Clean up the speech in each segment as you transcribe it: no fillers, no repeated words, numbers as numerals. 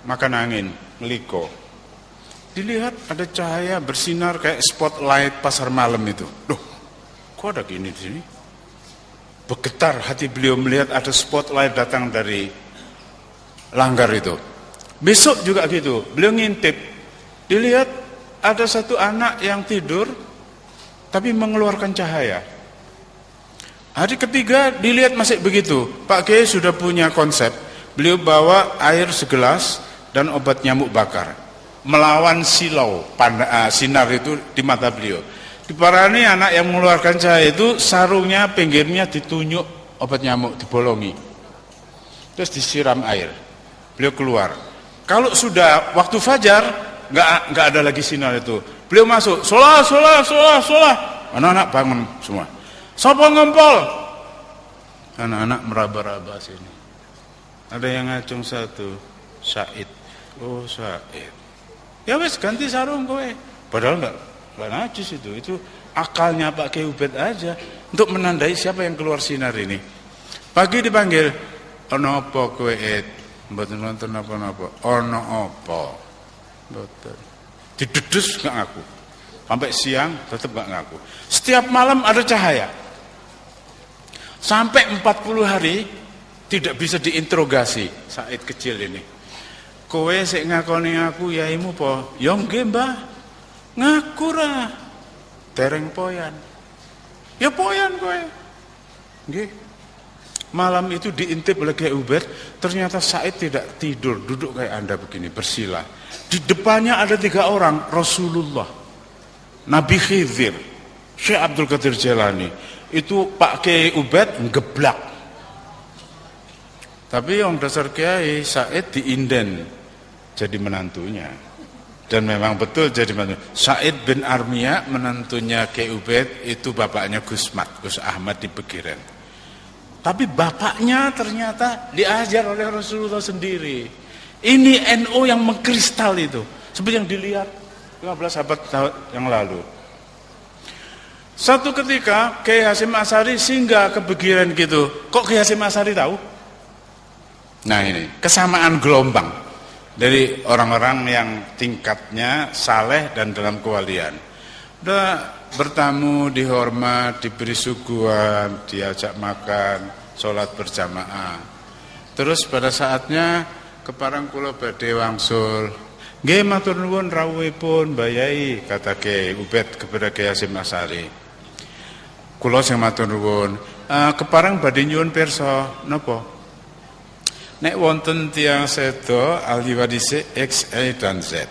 makan angin, meliko. Dilihat ada cahaya bersinar kayak spotlight pasar malam itu. Loh, kok ada gini di sini? Bergetar hati beliau melihat ada spotlight datang dari langgar itu. Besok juga gitu, beliau ngintip. Dilihat ada satu anak yang tidur tapi mengeluarkan cahaya. Hari ketiga dilihat masih begitu. Pak Kiai sudah punya konsep. Beliau bawa air segelas dan obat nyamuk bakar, melawan silau sinar itu di mata beliau. Diparani anak yang mengeluarkan cahaya itu, sarungnya pinggirnya ditunjuk obat nyamuk, dibolongi, terus disiram air. Beliau keluar. Kalau sudah waktu fajar, nggak ada lagi sinar itu. Beliau masuk, sholat. Anak-anak bangun semua. Sopo ngompol? Anak-anak meraba-raba sini. Ada yang ngacung satu, Said. Oh Said. Ya wes ganti sarung kowe. Padahal enggak najis itu akalnya Pak Kiai Ubed aja untuk menandai siapa yang keluar sinar ini. Pagi dipanggil, ono apa kowe Ed? Mboten wonten napa-napa. Ono apa? Mboten. Didedus enggak ngaku. Sampai siang tetap enggak ngaku. Setiap malam ada cahaya. Sampai 40 hari tidak bisa diinterogasi Said kecil ini. Kowe sik ngakoni aku yaimu po? Ya nggih, Mbah. Ngaku ra. Dereng poyan. Ya poyan kowe. Nggih. Malam itu diintip oleh Kiai Ubed, ternyata Said tidak tidur, duduk kayak Anda begini, bersila. Di depannya ada 3 orang, Rasulullah, Nabi Khidir, Syekh Abdul Qadir Jailani. Itu Pak Kiai Ubed ngeblak. Tapi yang dasar Kiai Said diinden jadi menantunya. Dan memang betul jadi menantu. Said bin Armia menantunya Kiai Ubed itu bapaknya Gus Ahmad di Pegiran. Tapi bapaknya ternyata diajar oleh Rasulullah sendiri. Ini NU yang mengkristal itu. Seperti yang dilihat 15 abad yang lalu. Satu ketika Kiai Hasyim Asy'ari singgah ke Pegiran gitu. Kok Kiai Hasyim Asy'ari tahu? Nah ini kesamaan gelombang dari orang-orang yang tingkatnya saleh dan dalam kewalian. Udah bertamu, dihormat, diberi suguhan, diajak makan, sholat berjamaah. Terus pada saatnya keparang kula badhe wangsul. Nggih matur nuwun rawuhipun Mbah Yai, kata Kiai Ubed kepada Kiai Hasyim Asy'ari. Kula sing matur nuwun, keparang badhe nyuwun pirsa napa? Nek wonten tiyang sedo ahli warise X, Y dan Z.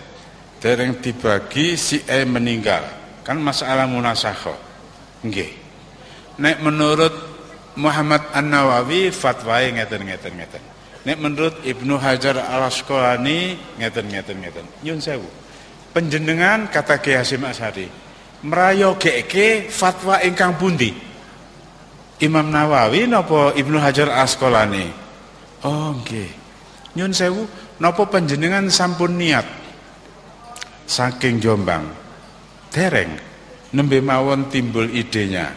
Dereng dibagi si E meninggal. Kan masalah munasakho. Nggih. Nek menurut Muhammad An-Nawawi fatwae ngeten. Nek menurut Ibnu Hajar Al-Asqalani ngeten. Nyun sewu. Panjenengan kata Kiai Hasyim Asy'ari, mrayogeke fatwa ingkang pundi? Imam Nawawi napa Ibnu Hajar Al-Asqalani? Oh nggih. Nyun sewu, napa panjenengan sampun niat saking Jombang? Dereng. Nembe mawon timbul idenya.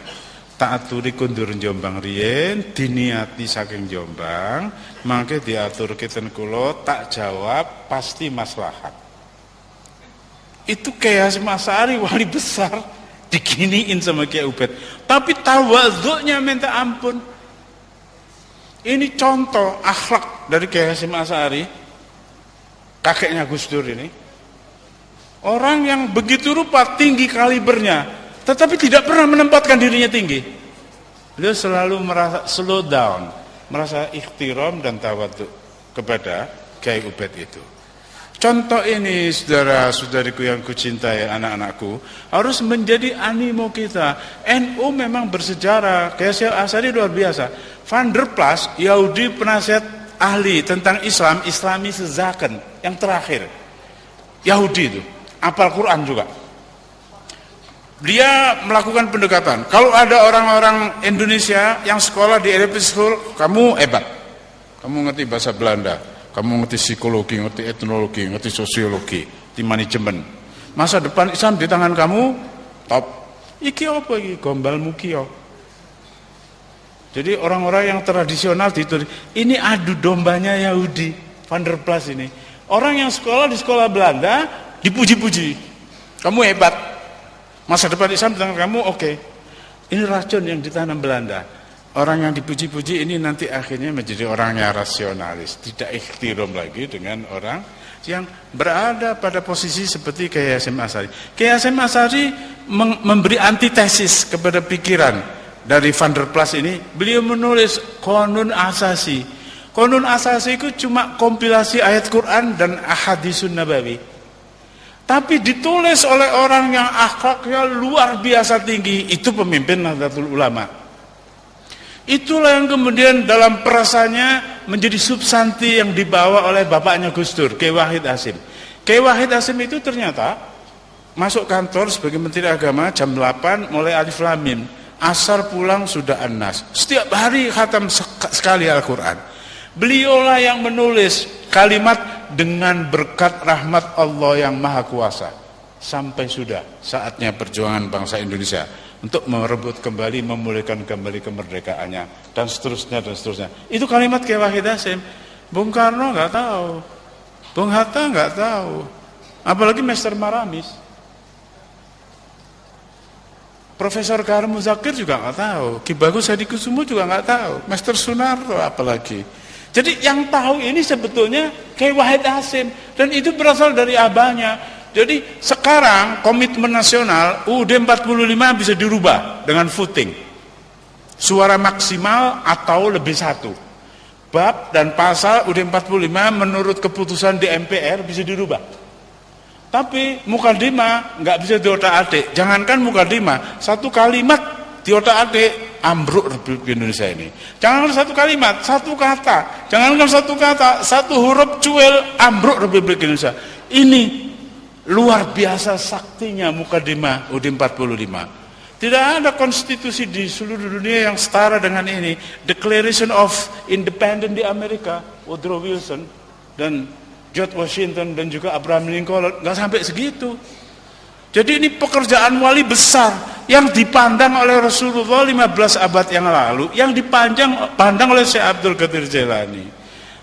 Tak aturi kundur Jombang riyen, diniati saking Jombang, mangke diatur kiten kula, tak jawab pasti maslahat. Itu Kiai Hasyim Asy'ari wali besar diginiin sama Kiai Ubed. Tapi tawadhu'nya minta ampun. Ini contoh akhlak dari Kiai Hasyim Asy'ari, kakeknya Gus Dur ini. Orang yang begitu rupa tinggi kalibernya, tetapi tidak pernah menempatkan dirinya tinggi. Beliau selalu merasa slow down, merasa ikhtiram dan tawadhu kepada Kiai Ubed itu. Contoh ini saudara-saudariku yang kucintai, anak-anakku, harus menjadi animo kita. NU memang bersejarah, Kiai Hasyim Asy'ari luar biasa. Van der Plas, Yahudi penasihat ahli tentang Islam, Islami sezaken, yang terakhir. Yahudi itu, hafal Quran juga. Dia melakukan pendekatan. Kalau ada orang-orang Indonesia yang sekolah di Arabic School, kamu hebat. Kamu ngerti bahasa Belanda. Kamu ngerti psikologi, ngerti etnologi, ngerti sosiologi, ngerti manajemen. Masa depan Islam di tangan kamu, top. Iki apa iki? Gombalmu kiyo. Jadi orang-orang yang tradisional itu, ini adu dombanya Yahudi. Van der Plas ini. Orang yang sekolah di sekolah Belanda dipuji-puji. Kamu hebat. Masa depan Islam tentang kamu oke. Ini racun yang ditanam Belanda. Orang yang dipuji-puji ini nanti akhirnya menjadi orangnya rasionalis, tidak ikhtiram lagi dengan orang yang berada pada posisi seperti Kiai Hasyim Asy'ari. Kiai Hasyim Asy'ari memberi antitesis kepada pikiran dari Van der Plas ini. Beliau menulis Qanun Asasi. Qanun Asasi itu cuma kompilasi ayat Quran dan ahadisun nabawi. Tapi ditulis oleh orang yang akhlaknya luar biasa tinggi, itu pemimpin Nahdlatul Ulama. Itulah yang kemudian dalam perasaannya menjadi substansi yang dibawa oleh bapaknya Gus Dur, Kiai Wahid Hasyim. Kiai Wahid Hasyim itu ternyata masuk kantor sebagai Menteri Agama jam 8 mulai Alif Lam Mim. Asar pulang sudah An-Nas. Setiap hari khatam sekali Al-Quran. Beliaulah yang menulis kalimat dengan berkat rahmat Allah yang Maha Kuasa. Sampai sudah saatnya perjuangan bangsa Indonesia untuk merebut kembali, memulihkan kembali kemerdekaannya, dan seterusnya dan seterusnya. Itu kalimat Kiai Wahid Hasyim. Bung Karno nggak tahu, Bung Hatta nggak tahu, apalagi Master Maramis, Profesor Karim Muzakir juga nggak tahu, Ki Bagus Hadikusumo juga nggak tahu, Master Sunarto apalagi. Jadi yang tahu ini sebetulnya Kiai Wahid Hasyim, dan itu berasal dari abahnya. Jadi sekarang komitmen nasional UUD 45 bisa dirubah dengan voting. Suara maksimal atau lebih satu. Bab dan pasal UUD 45 menurut keputusan di MPR bisa dirubah. Tapi mukadimah nggak bisa diotak-atik. Jangankan mukadimah, satu kalimat diotak-atik ambruk Republik Indonesia ini. Jangankan satu kalimat, satu kata. Jangankan satu kata, satu huruf cuil ambruk Republik Indonesia. Ini luar biasa saktinya mukadimah UUD 45. Tidak ada konstitusi di seluruh dunia yang setara dengan ini. Declaration of Independence di Amerika, Woodrow Wilson dan George Washington dan juga Abraham Lincoln, nggak sampai segitu. Jadi ini pekerjaan wali besar yang dipandang oleh Rasulullah 15 abad yang lalu, yang dipandang oleh Syekh Abdul Qadir Jailani.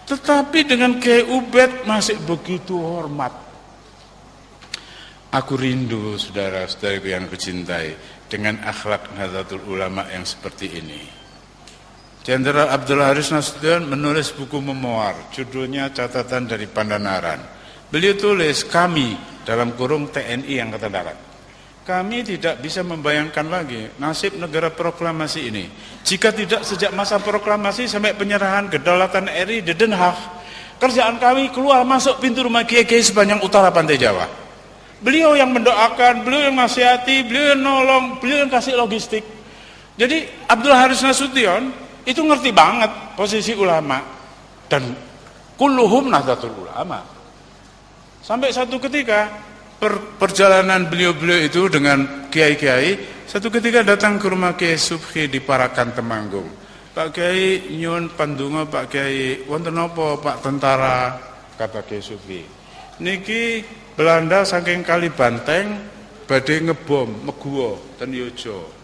Tetapi dengan Kiai Ubed masih begitu hormat. Aku rindu saudara-saudariku yang kucintai dengan akhlak Nahdlatul Ulama yang seperti ini. Jenderal Abdul Haris Nasution menulis buku memoir, judulnya Catatan dari Pandanaran. Beliau tulis, kami dalam kurung TNI Angkatan Darat, kami tidak bisa membayangkan lagi nasib negara proklamasi ini jika tidak sejak masa proklamasi sampai penyerahan kedaulatan RI di Den Haag, kerjaan kami keluar masuk pintu rumah kiai-kiai sepanjang utara pantai Jawa. Beliau yang mendoakan, beliau yang nasihati, beliau yang nolong, beliau yang kasih logistik. Jadi Abdul Haris Nasution itu ngerti banget posisi ulama, dan kulluhum Nahdlatul Ulama. Sampai satu ketika perjalanan beliau-beliau itu dengan kiai-kiai, satu ketika datang ke rumah Kiai Subhi di Parakan Temanggung. Pak Kiai nyuwun pandonga, Pak Kiai, wonten napa Pak tentara, kata Kiai Subhi. Niki Belanda saking kali banteng badhe ngebom Meguwo ten Yojo.